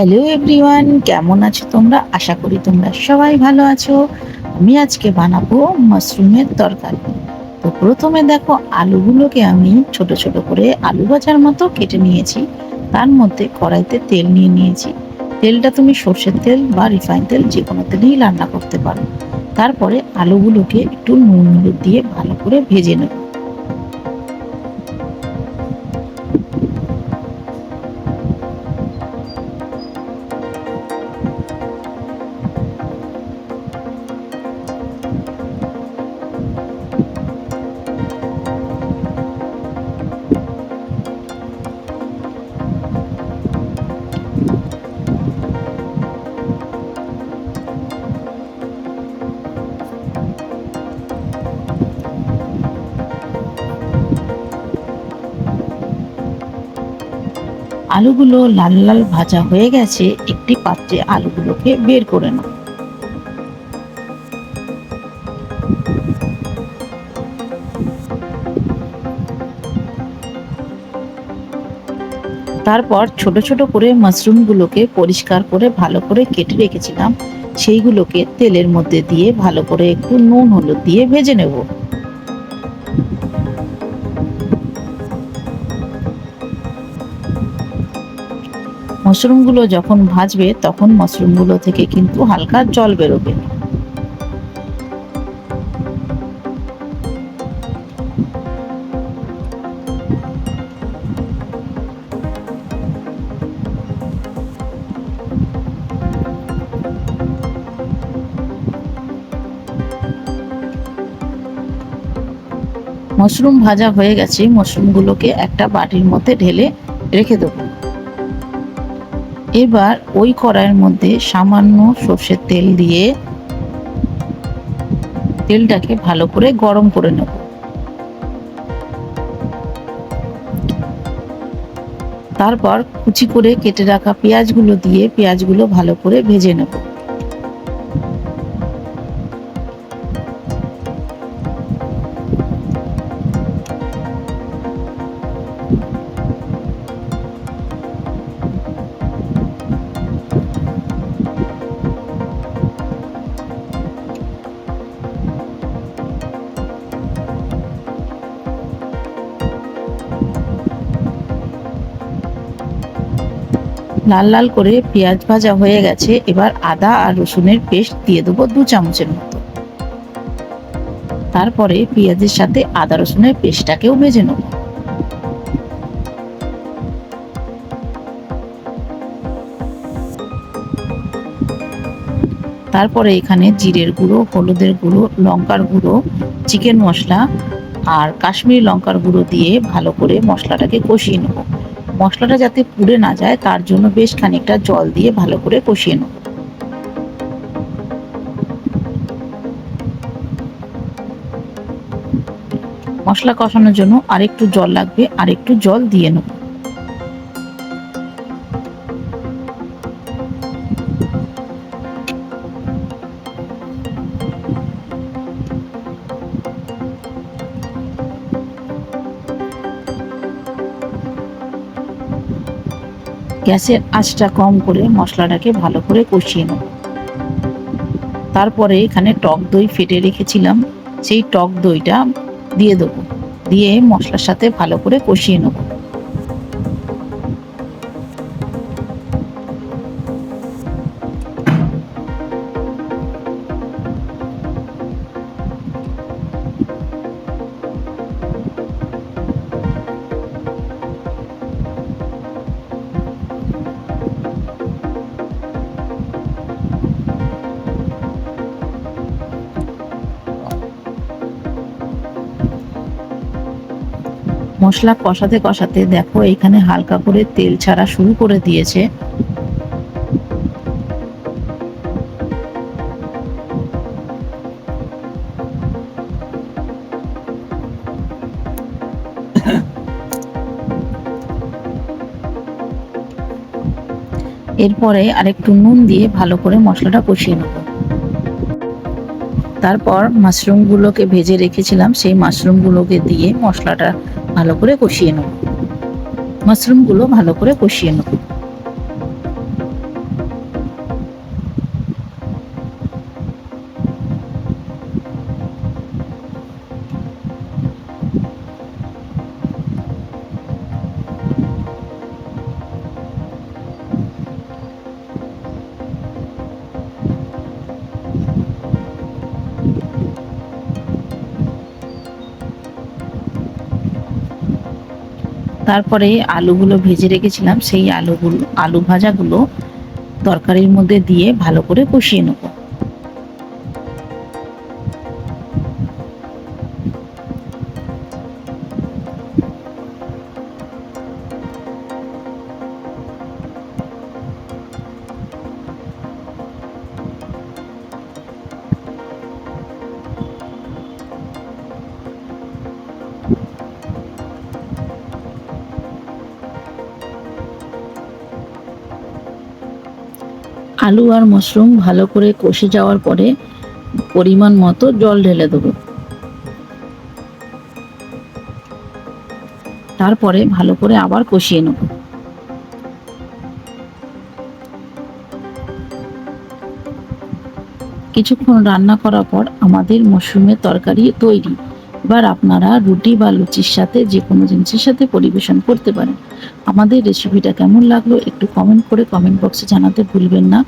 Hello everyone, কেমন আছো তোমরা? আশা করি তোমরা সবাই ভালো আছো। আমি আজকে বানাবো মাশরুমের তরকারি। তো প্রথমে দেখো, আলুগুলোকে আমি ছোট ছোট করে আলু ভাজার মতো কেটে নিয়েছি। তার মধ্যে কড়াইতে তেল নিয়ে নিয়েছি। তেলটা তুমি সর্ষের তেল বা রিফাইন তেল যে কোনো তেলেই রান্না করতে পারো। তারপরে আলুগুলোকে একটু নুন হলুদ দিয়ে ভালো করে ভেজে নেব। আলুগুলো লাল লাল ভাজা হয়ে গেছে, একটি পাত্রে আলুগুলোকে বের করে নেব। তারপর ছোট ছোট করে মাশরুমগুলোকে পরিষ্কার করে ভালো করে কেটে রেখেছিলাম, সেইগুলোকে তেলের মধ্যে দিয়ে ভালো করে একটু নুন হলুদ দিয়ে ভেজে নেব। মাশরুমগুলো যখন ভাজবে তখন মাশরুমগুলো থেকে কিন্তু হালকা জল বেরোবে। মাশরুম ভাজা হয়ে গেছে, মাশরুমগুলোকে একটা বাটির মধ্যে ঢেলে রেখে দেবো। এবার ওই কড়াইয়ের মধ্যে সামান্য সর্ষের তেল দিয়ে তেলটাকে ভালো করে গরম করে নেব। তারপর কুচি করে কেটে রাখা পেঁয়াজগুলো দিয়ে পেঁয়াজগুলো ভালো করে ভেজে নেব। লাল লাল করে পেঁয়াজ ভাজা হয়ে গেছে, এবার আদা আর রসুনের পেস্ট দিয়ে দেবো 2 চামচের মতো। তারপরে পেঁয়াজের সাথে আদা রসুনের পেস্টটাকেও ভেজে নেব। তারপরে এখানে জিরের গুঁড়ো, হলুদের গুঁড়ো, লঙ্কার গুঁড়ো, চিকেন মশলা আর কাশ্মীরি লঙ্কার গুঁড়ো দিয়ে ভালো করে মশলাটাকে কষিয়ে নেব। মশলাটা যাতে পুড়ে না যায় তার জন্য বেশ খানিকটা জল দিয়ে ভালো করে কষিয়ে নেব। মশলা কষানোর জন্য আরেকটু জল লাগবে, আরেকটু জল দিয়ে নেব। গ্যাসের আঁচটা কম করে মশলাটাকে ভালো করে কষিয়ে নেব। তারপরে এখানে টক দই ফেটে রেখেছিলাম, সেই টক দইটা দিয়ে দেবো, দিয়ে মশলার সাথে ভালো করে কষিয়ে নেব। মশলা কষাতে কষাতে দেখো এখানে হালকা করে তেল ছাড়া শুরু করে দিয়েছে। এরপরে আরেকটু নুন দিয়ে ভালো করে মশলাটা কষিয়ে নেব। তারপর মাশরুমগুলোকে ভেজে রেখেছিলাম, সেই মাশরুমগুলোকে দিয়ে মশলাটা ভালো করে কষিয়ে নেব। মাশরুমগুলো ভালো করে কষিয়ে নেব। তারপরে আলুগুলো ভেজে রেখেছিলাম, সেই আলু ভাজাগুলো তরকারির মধ্যে দিয়ে ভালো করে কষিয়ে নেব। আলু আর মাশরুম ভালো করে কষে যাওয়ার পরে পরিমাণ মতো জল ঢেলে দেবো। তারপরে ভালো করে আবার কষিয়ে নেব। কিছুক্ষণ রান্না করার পর আমাদের মাশরুমের তরকারি তৈরি। এবার আপনারা রুটি বা লুচির সাথে যে কোনো জিনিসের সাথে পরিবেশন করতে পারেন। আমাদের রেসিপিটা কেমন লাগলো একটু কমেন্ট করে কমেন্ট বক্সে জানাতে ভুলবেন না।